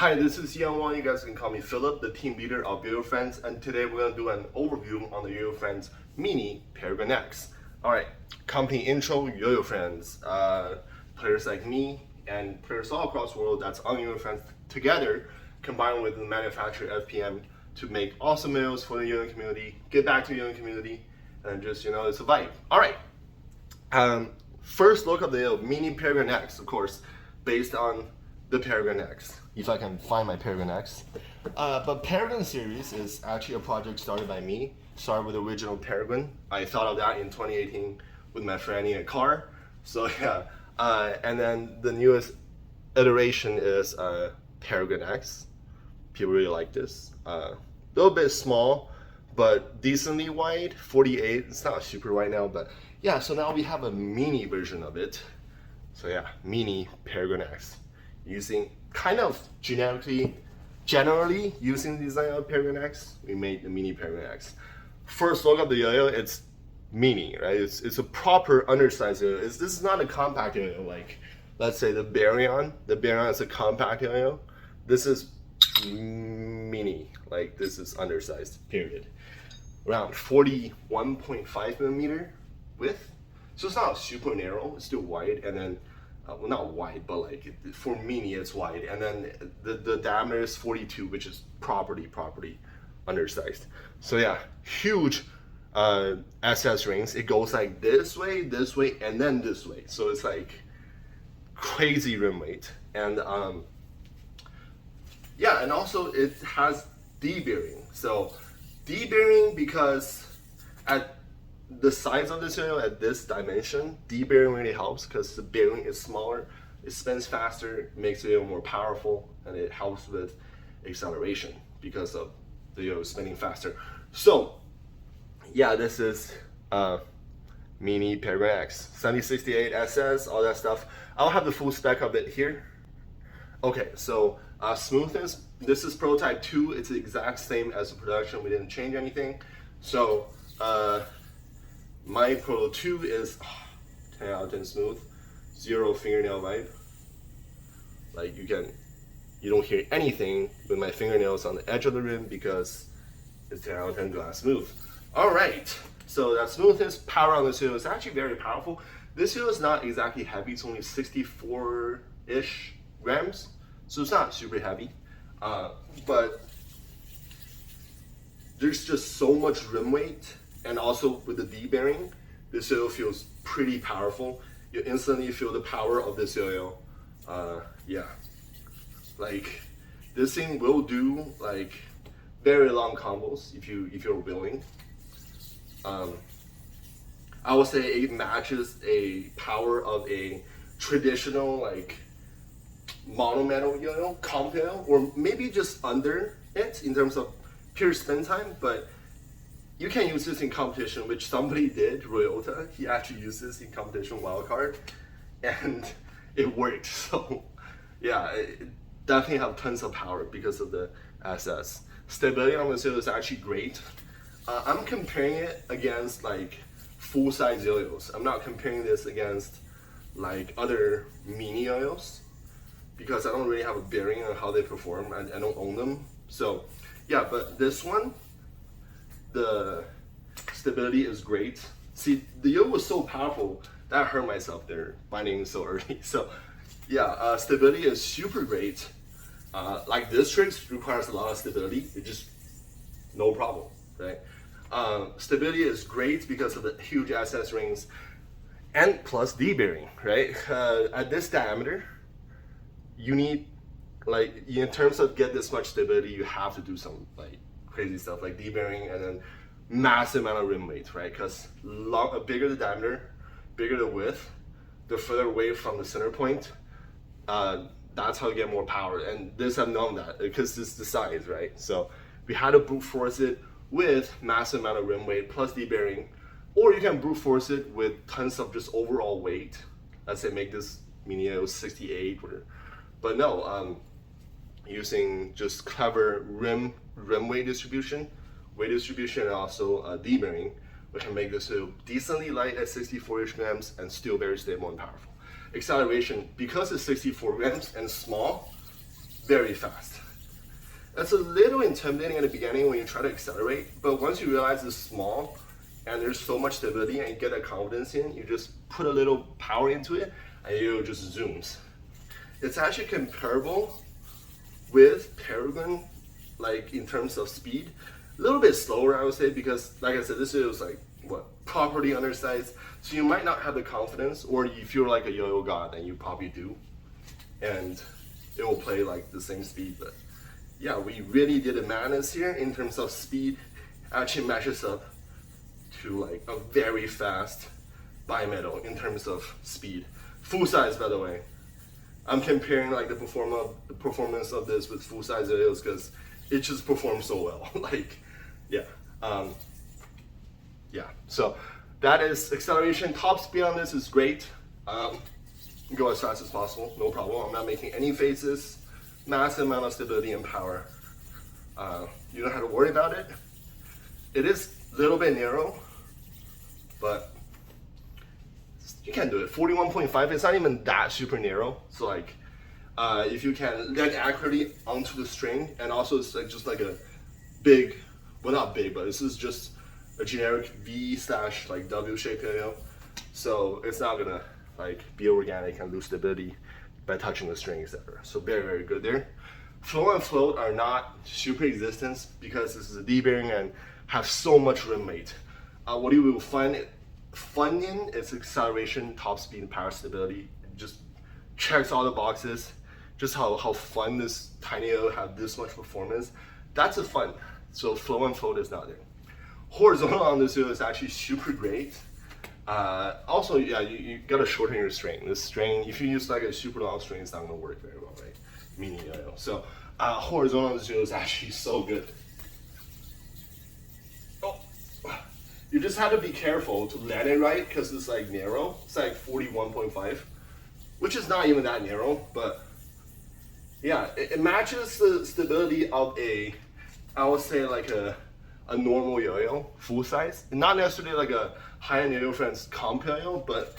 Hi, this is Young. You guys can call me Philip, the team leader of Yoyofriends, and today we're going to do an overview on the Yoyofriends Mini Peregrine X. Alright, company intro, Yoyofriends. Players like me and players all across the world that's on Yoyofriends together, combined with the manufacturer FPM to make awesome videos for the Yo community, get back to the Yo community, and just, it's a vibe. Alright, first look of the Mini Peregrine X, of course, based on the Peregrine X, if I can find my Peregrine X. But Peregrine series is actually a project started by me, started with the original Peregrine. I thought of that in 2018 with my friend in a car. So yeah, and then the newest iteration is Peregrine X. People really like this. A little bit small, but decently wide, 48. It's not super wide now, but yeah, so now we have a mini version of it. So yeah, mini Peregrine X. Using kind of generally using the design of Peregrine X, we made the mini Peregrine X. First look at the yo-yo, it's mini, right? It's a proper undersized yo-yo. This is not a compact yo-yo like, let's say the Baryon. The Baryon is a compact yo-yo. This is mini, like this is undersized, period. Around 41.5 millimeter width. So it's not super narrow, it's still wide, and then well, not wide, but like for mini it's wide, and then the diameter is 42, which is properly undersized. So yeah, huge SS rings. It goes like this way, and then this way. So it's like crazy rim weight, and yeah, and also it has D-bearing. So D-bearing because at the size of this yo-yo at this dimension, D-bearing really helps because the bearing is smaller, it spins faster, makes the yo-yo more powerful, and it helps with acceleration because of the yo-yo spinning faster. So yeah, this is mini Peregrine X, 7068 SS, all that stuff. I'll have the full spec of it here. Okay, so smoothness, this is prototype 2, it's the exact same as the production, we didn't change anything. So my Pro 2 is 10 out of 10 smooth, 0 fingernail vibe. Like you don't hear anything with my fingernails on the edge of the rim because it's 10 out of 10 glass smooth. All right, so that smoothness, power on this yo-yo is actually very powerful. This yo-yo is not exactly heavy, it's only 64-ish grams, so it's not super heavy, but there's just so much rim weight. And also with the D-bearing, this yo-yo feels pretty powerful. You instantly feel the power of this yo-yo. Yeah, like this thing will do like very long combos if you're willing. I would say it matches a power of a traditional like mono metal yo-yo, comp yo-yo, or maybe just under it in terms of pure spin time, but you can use this in competition, which somebody did, Royota. He actually used this in competition wildcard, and it worked. So yeah, it definitely have tons of power because of the SS. Stability on this yo-yo is actually great. I'm comparing it against like full-size yo-yos. I'm not comparing this against like other mini yo-yos because I don't really have a bearing on how they perform. I don't own them. So yeah, but this one, the stability is great. See, the yo was so powerful that I hurt myself there binding so early. So yeah, stability is super great. Like this trick requires a lot of stability. It just no problem, right? Stability is great because of the huge SS rings and plus D-bearing, right? At this diameter, you need like in terms of get this much stability, you have to do some like crazy stuff like D-bearing and then massive amount of rim weight, right? Because bigger the diameter, bigger the width, the further away from the center point, that's how you get more power. And this I've known that because this is the size, right? So we had to brute force it with massive amount of rim weight plus D-bearing, or you can brute force it with tons of just overall weight. Let's say make this mini yo 68, but no, using just clever rim weight distribution, and also D-bearing, we can make this so decently light at 64-ish grams and still very stable and powerful. Acceleration, because it's 64 grams and small, very fast. It's a little intimidating at the beginning when you try to accelerate, but once you realize it's small and there's so much stability and you get that confidence in, you just put a little power into it and it just zooms. It's actually comparable with Peregrine, like in terms of speed. A little bit slower, I would say, because like I said, this is like properly undersized, so you might not have the confidence, or if you're like a yo-yo god, then you probably do, and it will play like the same speed. But yeah, we really did a madness here in terms of speed. Actually matches up to like a very fast bimetal in terms of speed. Full size, by the way. I'm comparing like the performance of this with full size yo-yos because it just performs so well. Like, yeah. Yeah, so that is acceleration. Top speed on this is great. Go as fast as possible, no problem. I'm not making any faces. Massive amount of stability and power. You don't have to worry about it. It is a little bit narrow, but you can do it. 41.5, it's not even that super narrow. So like, if you can land accurately onto the string, and also it's like just like a big, well not big, but this is just a generic V / like W shape yo-yo, so it's not gonna like be organic and lose stability by touching the string, etc. So very, very good there. Flow and float are not super existence because this is a D bearing and have so much rim weight. What you will find in is acceleration, top speed, and power stability. It just checks all the boxes. Just how fun this tiny yo-yo have this much performance. That's a fun. So flow and float is not there. Horizontal on this yo-yo is actually super great. Also, yeah, you gotta shorten your string. This string, if you use like a super long string, it's not gonna work very well, right? Mini yo-yo. So horizontal on this yo-yo is actually so good. Oh, you just have to be careful to land it right because it's like narrow. It's like 41.5, which is not even that narrow, but yeah, it matches the stability of a, I would say like a normal yo-yo, full size. Not necessarily like a high-end Yoyofriends comp yo-yo, but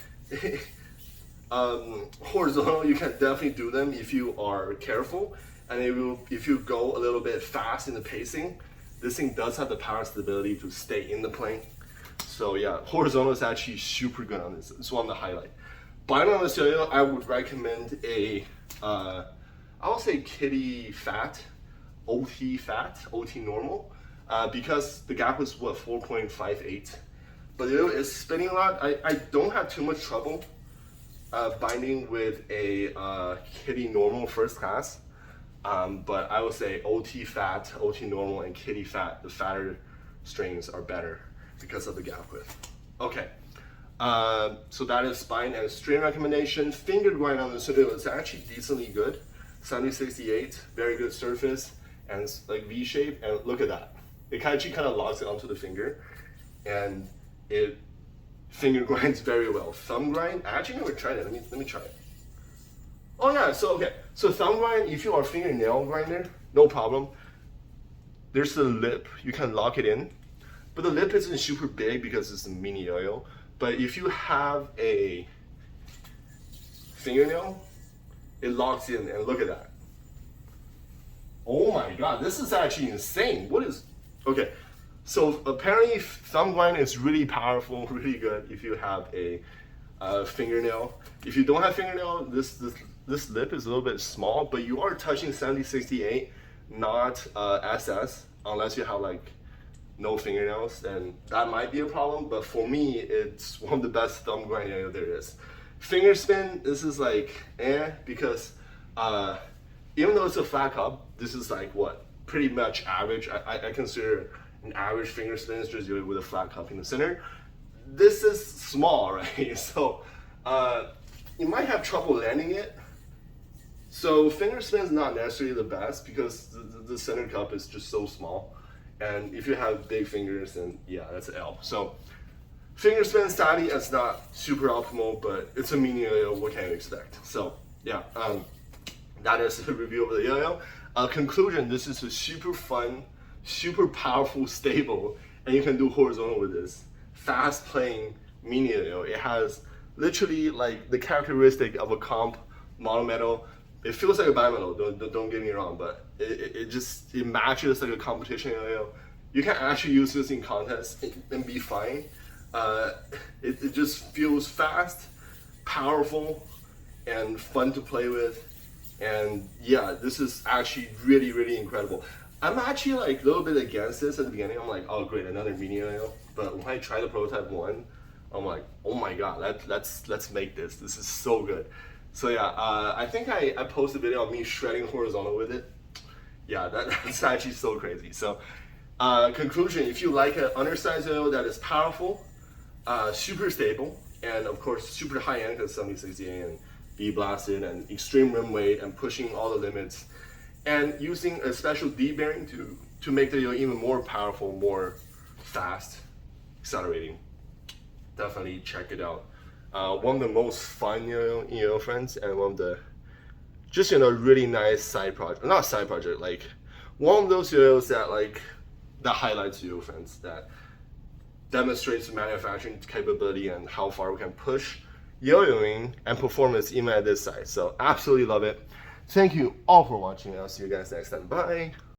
horizontal, you can definitely do them if you are careful. And if you go a little bit fast in the pacing, this thing does have the power stability to stay in the plane. So yeah, horizontal is actually super good on this. It's one to highlight. Binder on this yo-yo, I would recommend a, I would say kitty fat, OT normal. Because the gap is what, 4.58, but it's spinning a lot. I don't have too much trouble binding with a kitty normal first class, but I would say OT fat, OT normal, and kitty fat, the fatter strings are better because of the gap width. Okay, so that is spine and string recommendation. Finger grind on the yo-yo is actually decently good. 7068, very good surface, and it's like V shape, and look at that. It actually kind of locks it onto the finger, and it finger grinds very well. Thumb grind, I actually never tried it. Let me try it. Oh yeah, so okay. So thumb grind, if you are fingernail grinder, no problem. There's the lip, you can lock it in, but the lip isn't super big because it's a mini yo-yo. But if you have a fingernail, it locks in, and look at that. Oh my god, this is actually insane. What is, okay, so apparently thumb grind is really powerful, really good if you have a fingernail. If you don't have fingernail, this lip is a little bit small, but you are touching 7068, not SS, unless you have like no fingernails, then that might be a problem. But for me, it's one of the best thumb grind yo-yo there is. Finger spin, this is like because even though it's a flat cup, this is like what, pretty much average. I consider an average finger spin is just with a flat cup in the center. This is small, right? So you might have trouble landing it. So finger spin is not necessarily the best because the center cup is just so small. And if you have big fingers, then yeah, that's an L. So finger spin sadly, it's not super optimal, but it's a mini yo-yo, what can you expect? So yeah, that is a review of the yo-yo. Conclusion, this is a super fun, super powerful, stable, and you can do horizontal with this. Fast playing mini yo-yo. It has literally like the characteristic of a comp monometal, it feels like a bimetal. Don't get me wrong, but it matches like a competition yo-yo. You can actually use this in contests and be fine. It just feels fast, powerful, and fun to play with. And yeah, this is actually really incredible. I'm actually like a little bit against this at the beginning. I'm like, oh great, another mini yo-yo. But when I try the prototype one, I'm like, oh my god, let's make this. This is so good. So yeah, I think I posted a video of me shredding horizontal with it. Yeah, that's actually so crazy. So conclusion, if you like an undersized yo-yo that is powerful, super stable, and of course super high end because 7068 and B blasted and extreme rim weight and pushing all the limits, and using a special D bearing to make the yo even more powerful, more fast, accelerating. Definitely check it out. One of the most fun Yoyofriends, and one of the just really nice side project, not side project, like one of those yo-yos that like that highlights Yoyofriends, that demonstrates manufacturing capability and how far we can push yo-yoing and performance even at this size. So absolutely love it. Thank you all for watching. I'll see you guys next time. Bye.